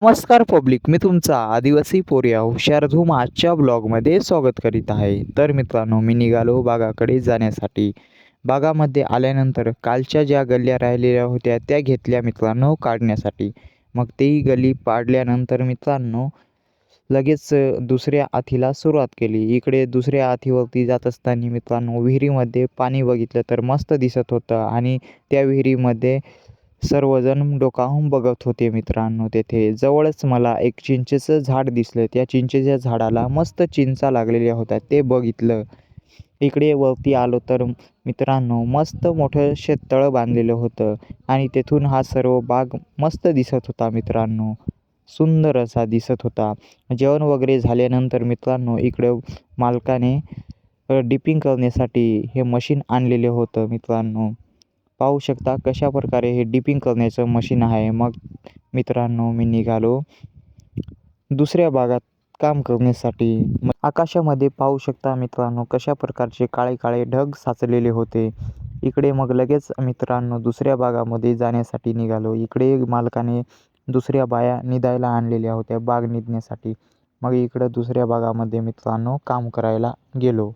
नमस्कार पब्लिक, मी तुमचा आदिवासी पोरिया हुशार धूम आजच्या ब्लॉगमध्ये स्वागत करीत आहे. तर मित्रांनो, मी निघालो बागाकडे जाण्यासाठी. बागामध्ये आल्यानंतर कालच्या ज्या गल्ल्या राहिलेल्या होत्या त्या घेतल्या मित्रांनो काढण्यासाठी. मग तेही गली पाडल्यानंतर मित्रांनो लगेच दुसऱ्या आथीला सुरुवात केली. इकडे दुसऱ्या आथीवरती जात असताना मित्रांनो विहिरीमध्ये पाणी बघितलं तर मस्त दिसत होतं आणि त्या विहिरीमध्ये सर्वजण डोकावून बघत होते मित्रांनो. तेथे जवळच मला एक चिंचेचं झाड दिसलं. त्या चिंचेच्या झाडाला मस्त चिंचा लागलेल्या होत्या, ते बघितलं. इकडे वरती आलो तर मित्रांनो मस्त मोठं शेततळं बांधलेलं होतं आणि तेथून हा सर्व बाग मस्त दिसत होता मित्रांनो. सुंदर असा दिसत होता. जेवण वगैरे झाल्यानंतर मित्रांनो इकडं मालकाने डिपिंग करण्यासाठी हे मशीन आणलेले होतं मित्रांनो. पाहू शकता कशा प्रकारे हे डिपिंग करण्याचं मशीन आहे. मग मित्रांनो मी निघालो दुसऱ्या भागात काम करण्यासाठी. आकाशामध्ये पाहू शकता मित्रांनो कशा प्रकारचे काळे काळे ढग साचलेले होते. इकडे मग लगेच मित्रांनो दुसऱ्या भागामध्ये जाण्यासाठी निघालो. इकडे मालकाने दुसऱ्या बाया निदायला आणलेल्या होत्या बाग निंदण्यासाठी. मग इकडं दुसऱ्या भागामध्ये मित्रांनो काम करायला गेलो.